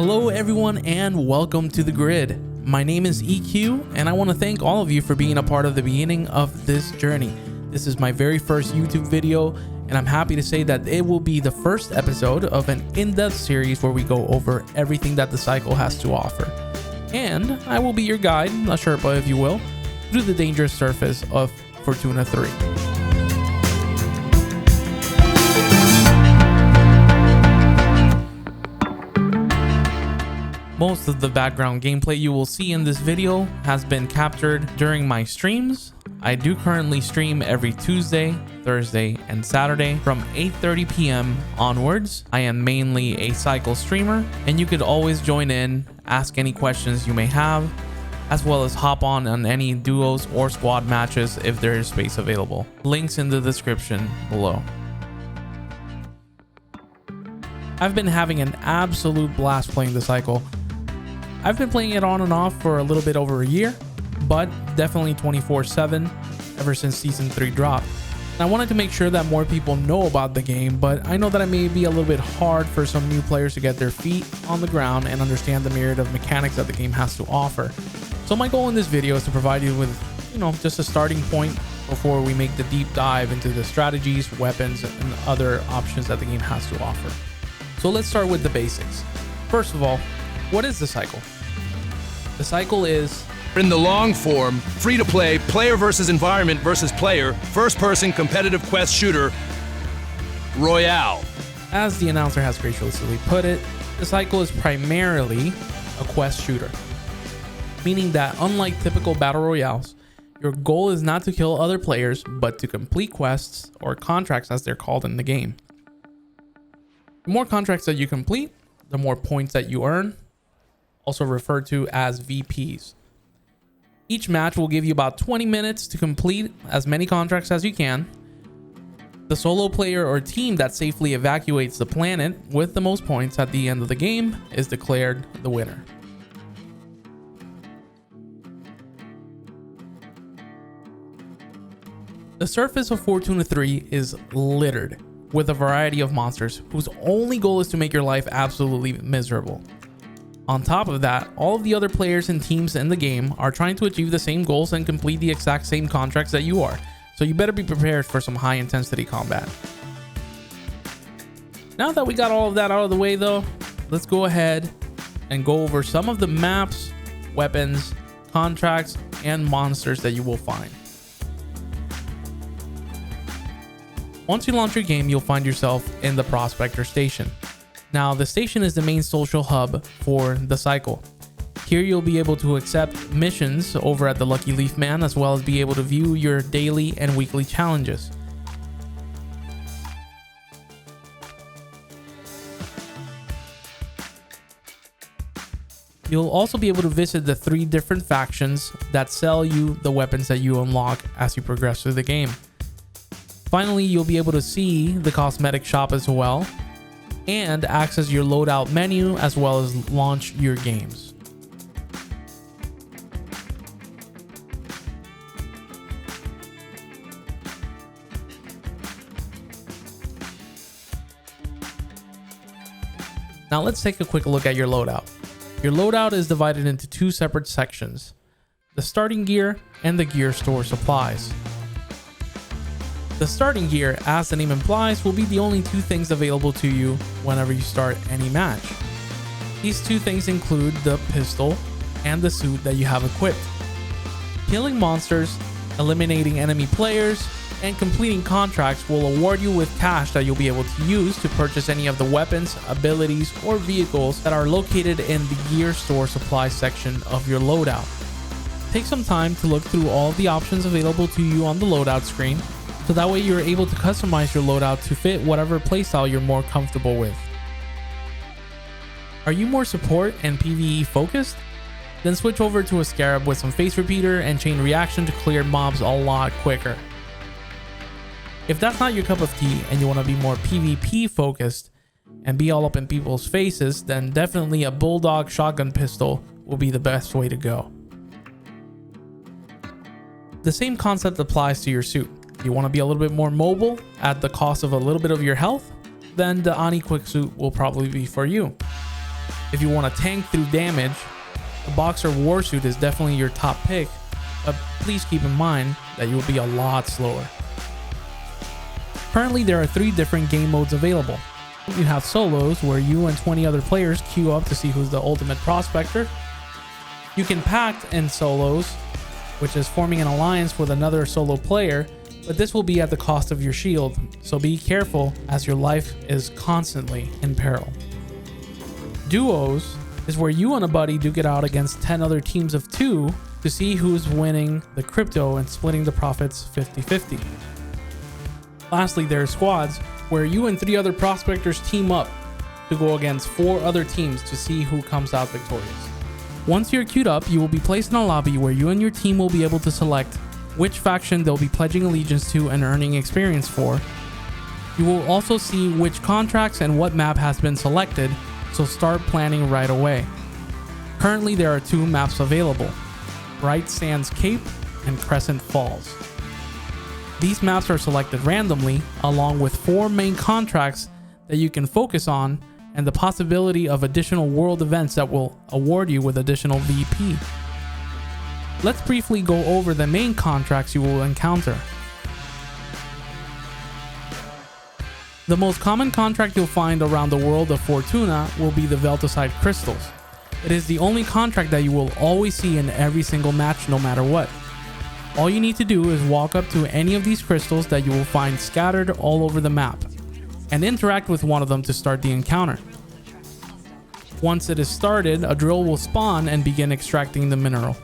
Hello everyone and welcome to The Grid. My name is EQ and I want to thank all of you for being a part of the beginning of this journey. This is my very first YouTube video and I'm happy to say that it will be the first episode of an in-depth series where we go over everything that the cycle has to offer. And I will be your guide, a Sherpa if you will, through the dangerous surface of Fortuna 3. Most of the background gameplay you will see in this video has been captured during my streams. I do currently stream every Tuesday, Thursday, and Saturday from 8:30 p.m. onwards. I am mainly a cycle streamer, and you could always join in, ask any questions you may have, as well as hop on any duos or squad matches if there is space available. Links in the description below. I've been having an absolute blast playing the cycle. I've been playing it on and off for a little bit over a year, but definitely 24/7 ever since Season 3 dropped. And I wanted to make sure that more people know about the game, but I know that it may be a little bit hard for some new players to get their feet on the ground and understand the myriad of mechanics that the game has to offer. So my goal in this video is to provide you with, just a starting point before we make the deep dive into the strategies, weapons, and other options that the game has to offer. So let's start with the basics. First of all, what is the cycle? The cycle is, in the long form, free-to-play, player versus environment versus player, first-person competitive quest shooter, Royale. As the announcer has graciously put it, the cycle is primarily a quest shooter. Meaning that unlike typical battle royales, your goal is not to kill other players, but to complete quests, or contracts as they're called in the game. The more contracts that you complete, the more points that you earn, also referred to as VPs. Each match will give you about 20 minutes to complete as many contracts as you can. The solo player or team that safely evacuates the planet with the most points at the end of the game is declared the winner. The surface of Fortuna 3 is littered with a variety of monsters whose only goal is to make your life absolutely miserable. On top of that, all of the other players and teams in the game are trying to achieve the same goals and complete the exact same contracts that you are, so you better be prepared for some high intensity combat. Now that we got all of that out of the way though, let's go ahead and go over some of the maps, weapons, contracts, and monsters that you will find. Once you launch your game, you'll find yourself in the Prospector Station. Now, the station is the main social hub for the cycle. Here you'll be able to accept missions over at the Lucky Leaf Man, as well as be able to view your daily and weekly challenges. You'll also be able to visit the 3 different factions that sell you the weapons that you unlock as you progress through the game. Finally, you'll be able to see the cosmetic shop as well, and access your loadout menu as well as launch your games. Now let's take a quick look at your loadout. Your loadout is divided into 2 separate sections: the starting gear and the gear store supplies. The starting gear, as the name implies, will be the only 2 things available to you whenever you start any match. These 2 things include the pistol and the suit that you have equipped. Killing monsters, eliminating enemy players, and completing contracts will award you with cash that you'll be able to use to purchase any of the weapons, abilities, or vehicles that are located in the gear store supply section of your loadout. Take some time to look through all of the options available to you on the loadout screen, so that way you're able to customize your loadout to fit whatever playstyle you're more comfortable with. Are you more support and PvE focused? Then switch over to a Scarab with some face repeater and chain reaction to clear mobs a lot quicker. If that's not your cup of tea and you want to be more PvP focused and be all up in people's faces, then definitely a Bulldog shotgun pistol will be the best way to go. The same concept applies to your suit. You want to be a little bit more mobile at the cost of a little bit of your health, then the Ani Quick Suit will probably be for you. If you want to tank through damage, the Boxer Warsuit is definitely your top pick, but please keep in mind that you will be a lot slower. Currently, there are 3 different game modes available. You have solos, where you and 20 other players queue up to see who's the ultimate prospector. You can pact in solos, which is forming an alliance with another solo player, but this will be at the cost of your shield, so be careful as your life is constantly in peril. Duos is where you and a buddy duke it out against 10 other teams of 2 to see who's winning the crypto and splitting the profits 50-50. Lastly, there are squads, where you and 3 other prospectors team up to go against 4 other teams to see who comes out victorious. Once you're queued up, you will be placed in a lobby where you and your team will be able to select which faction they'll be pledging allegiance to and earning experience for. You will also see which contracts and what map has been selected, so start planning right away. Currently, there are 2 maps available: Bright Sands Cape and Crescent Falls. These maps are selected randomly, along with 4 main contracts that you can focus on and the possibility of additional world events that will award you with additional VP. Let's briefly go over the main contracts you will encounter. The most common contract you'll find around the world of Fortuna will be the Veltocide Crystals. It is the only contract that you will always see in every single match, no matter what. All you need to do is walk up to any of these crystals that you will find scattered all over the map, and interact with one of them to start the encounter. Once it is started, a drill will spawn and begin extracting the mineral.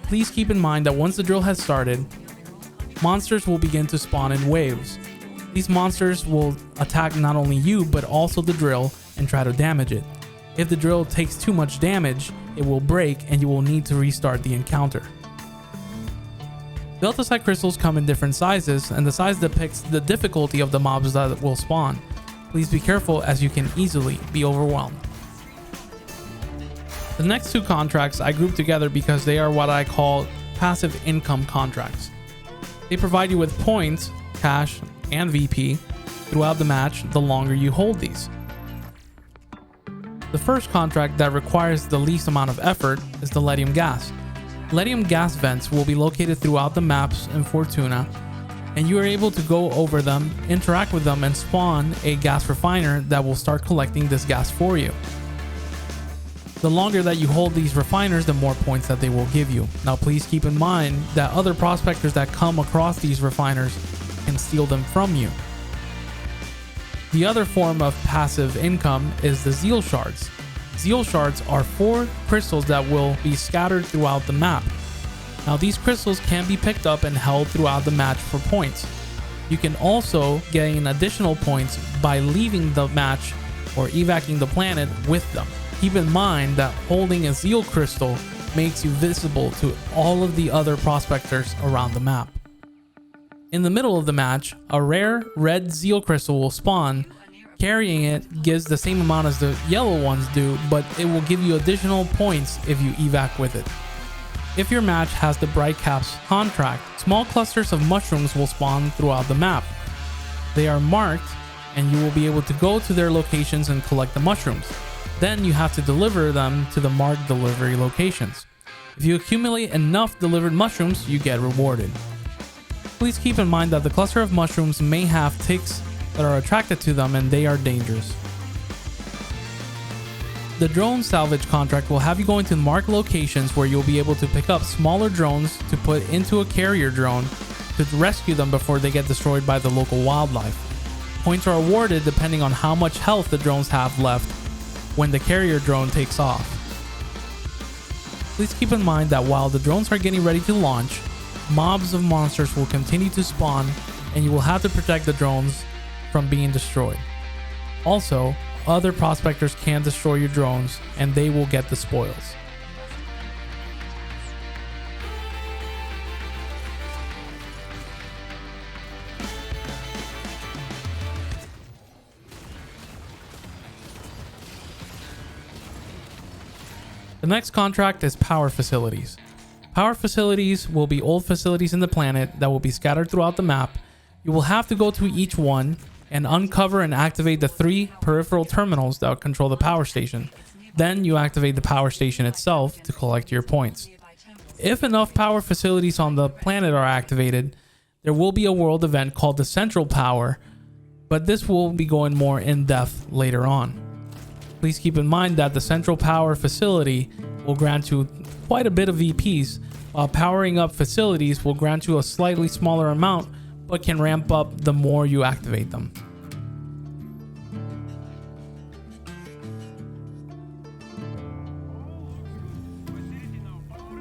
Please keep in mind that once the drill has started, monsters will begin to spawn in waves. These monsters will attack not only you, but also the drill and try to damage it. If the drill takes too much damage, it will break and you will need to restart the encounter. Veltocide crystals come in different sizes, and the size depicts the difficulty of the mobs that will spawn. Please be careful, as you can easily be overwhelmed. The next 2 contracts I group together because they are what I call passive income contracts. They provide you with points, cash, and VP throughout the match the longer you hold these. The first contract that requires the least amount of effort is the Lithium Gas. Lithium gas vents will be located throughout the maps in Fortuna, and you are able to go over them, interact with them, and spawn a gas refiner that will start collecting this gas for you. The longer that you hold these refiners, the more points that they will give you. Now please keep in mind that other prospectors that come across these refiners can steal them from you. The other form of passive income is the Zeal Shards. Zeal Shards are 4 crystals that will be scattered throughout the map. Now these crystals can be picked up and held throughout the match for points. You can also gain additional points by leaving the match or evacuating the planet with them. Keep in mind that holding a Zeal Crystal makes you visible to all of the other prospectors around the map. In the middle of the match, a rare red Zeal Crystal will spawn. Carrying it gives the same amount as the yellow ones do, but it will give you additional points if you evac with it. If your match has the Bright Caps contract, small clusters of mushrooms will spawn throughout the map. They are marked, and you will be able to go to their locations and collect the mushrooms. Then you have to deliver them to the marked delivery locations. If you accumulate enough delivered mushrooms, you get rewarded. Please keep in mind that the cluster of mushrooms may have ticks that are attracted to them, and they are dangerous. The drone salvage contract will have you going to marked locations where you'll be able to pick up smaller drones to put into a carrier drone to rescue them before they get destroyed by the local wildlife. Points are awarded depending on how much health the drones have left when the carrier drone takes off. Please keep in mind that while the drones are getting ready to launch, mobs of monsters will continue to spawn, and you will have to protect the drones from being destroyed. Also, other prospectors can destroy your drones, and they will get the spoils. The next contract is Power Facilities. Power Facilities will be old facilities in the planet that will be scattered throughout the map. You will have to go to each one and uncover and activate the 3 peripheral terminals that control the power station. Then you activate the power station itself to collect your points. If enough power facilities on the planet are activated, there will be a world event called the Central Power, but this will be going more in depth later on. Please keep in mind that the Central Power facility will grant you quite a bit of VPs, while powering up facilities will grant you a slightly smaller amount, but can ramp up the more you activate them.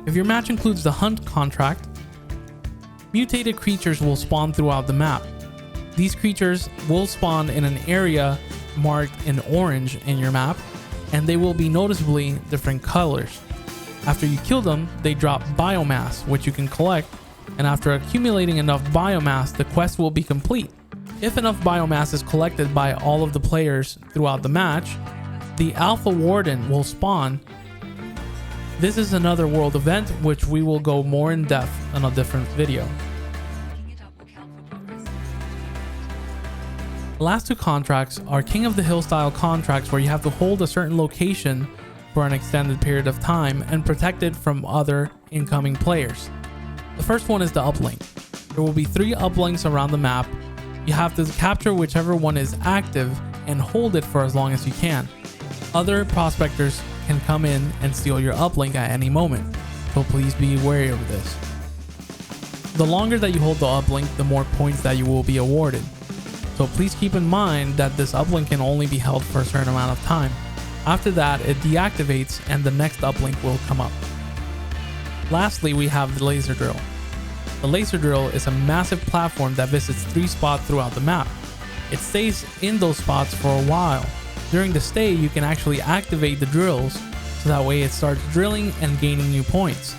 If your match includes the Hunt contract, mutated creatures will spawn throughout the map. These creatures will spawn in an area marked in orange in your map, and they will be noticeably different colors. After you kill them, they drop biomass, which you can collect, and after accumulating enough biomass, the quest will be complete. If enough biomass is collected by all of the players throughout the match, the Alpha Warden will spawn. This is another world event, which we will go more in depth on a different video. The last 2 contracts are King of the Hill style contracts, where you have to hold a certain location for an extended period of time and protect it from other incoming players. The first one is the uplink. There will be 3 uplinks around the map. You have to capture whichever one is active and hold it for as long as you can. Other prospectors can come in and steal your uplink at any moment, so please be wary of this. The longer that you hold the uplink, the more points that you will be awarded. So please keep in mind that this uplink can only be held for a certain amount of time. After that, it deactivates and the next uplink will come up. Lastly, we have the laser drill. The laser drill is a massive platform that visits 3 spots throughout the map. It stays in those spots for a while. During the stay, you can actually activate the drills, so that way it starts drilling and gaining new points.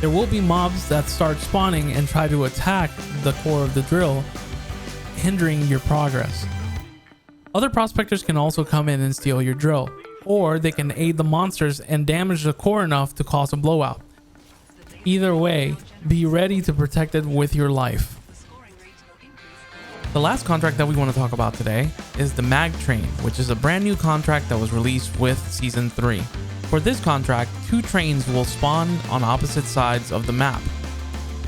There will be mobs that start spawning and try to attack the core of the drill, hindering your progress. Other prospectors can also come in and steal your drill, or they can aid the monsters and damage the core enough to cause a blowout. Either way, be ready to protect it with your life. The last contract that we want to talk about today is the Mag Train, which is a brand new contract that was released with Season 3. For this contract, 2 trains will spawn on opposite sides of the map.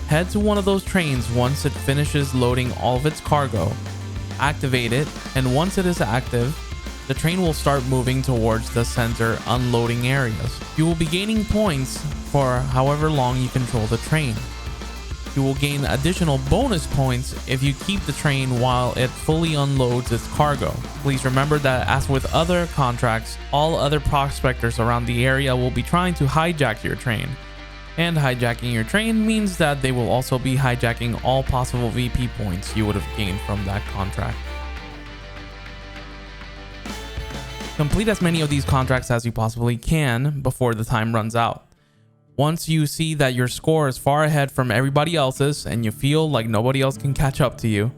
Head to one of those trains once it finishes loading all of its cargo, activate it, and once it is active, the train will start moving towards the center unloading areas. You will be gaining points for however long you control the train. You will gain additional bonus points if you keep the train while it fully unloads its cargo. Please remember that, as with other contracts, all other prospectors around the area will be trying to hijack your train. And hijacking your train means that they will also be hijacking all possible VP points you would have gained from that contract. Complete as many of these contracts as you possibly can before the time runs out. Once you see that your score is far ahead from everybody else's and you feel like nobody else can catch up to you,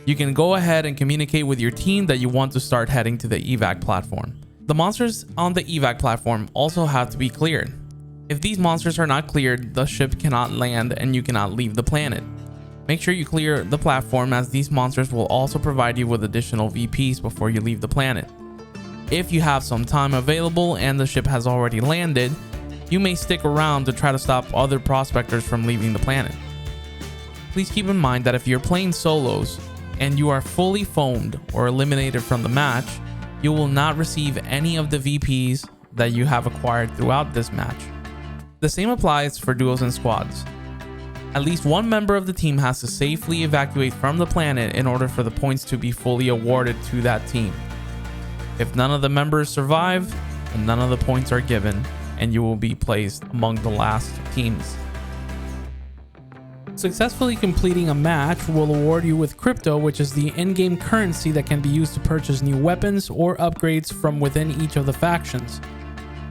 you can go ahead and communicate with your team that you want to start heading to the evac platform. The monsters on the evac platform also have to be cleared. If these monsters are not cleared, the ship cannot land and you cannot leave the planet. Make sure you clear the platform, as these monsters will also provide you with additional VPs before you leave the planet. If you have some time available and the ship has already landed, you may stick around to try to stop other prospectors from leaving the planet. Please keep in mind that if you're playing solos and you are fully foamed or eliminated from the match, you will not receive any of the VPs that you have acquired throughout this match. The same applies for duos and squads. At least one member of the team has to safely evacuate from the planet in order for the points to be fully awarded to that team. If none of the members survive, then none of the points are given, and you will be placed among the last teams. Successfully completing a match will award you with crypto, which is the in-game currency that can be used to purchase new weapons or upgrades from within each of the factions.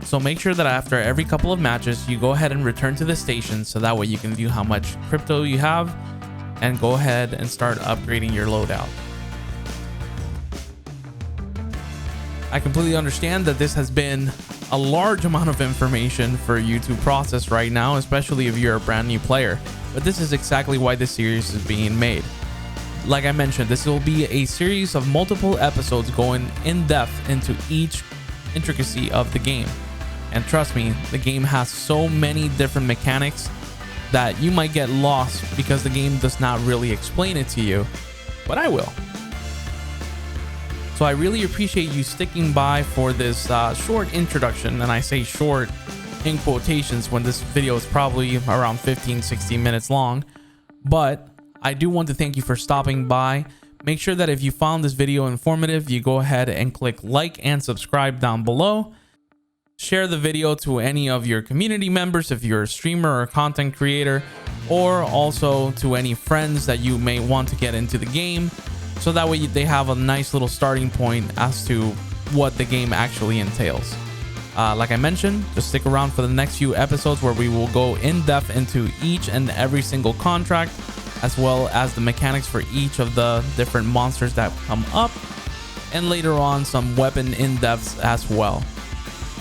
So make sure that after every couple of matches, you go ahead and return to the station, so that way you can view how much crypto you have and go ahead and start upgrading your loadout. I completely understand that this has been a large amount of information for you to process right now, especially if you're a brand new player, but this is exactly why this series is being made. like I mentioned, this will be a series of multiple episodes going in depth into each intricacy of the game. And trust me, the game has so many different mechanics that you might get lost because the game does not really explain it to you, but I will. So I really appreciate you sticking by for this short introduction, and I say short in quotations when this video is probably around 15-16 minutes long. But I do want to thank you for stopping by. Make sure that if you found this video informative, you go ahead and click like and subscribe down below. Share the video to any of your community members if you're a streamer or content creator, or also to any friends that you may want to get into the game, so that way they have a nice little starting point as to what the game actually entails. Like I mentioned, just stick around for the next few episodes where we will go in depth into each and every single contract, as well as the mechanics for each of the different monsters that come up, and later on some weapon in depths as well.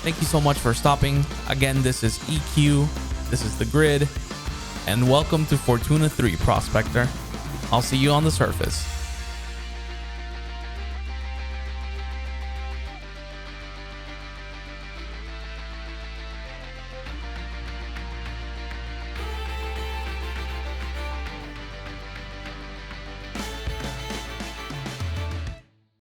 Thank you so much for stopping. Again, this is EQ, this is The Grid, and welcome to Fortuna 3, Prospector. I'll see you on the surface.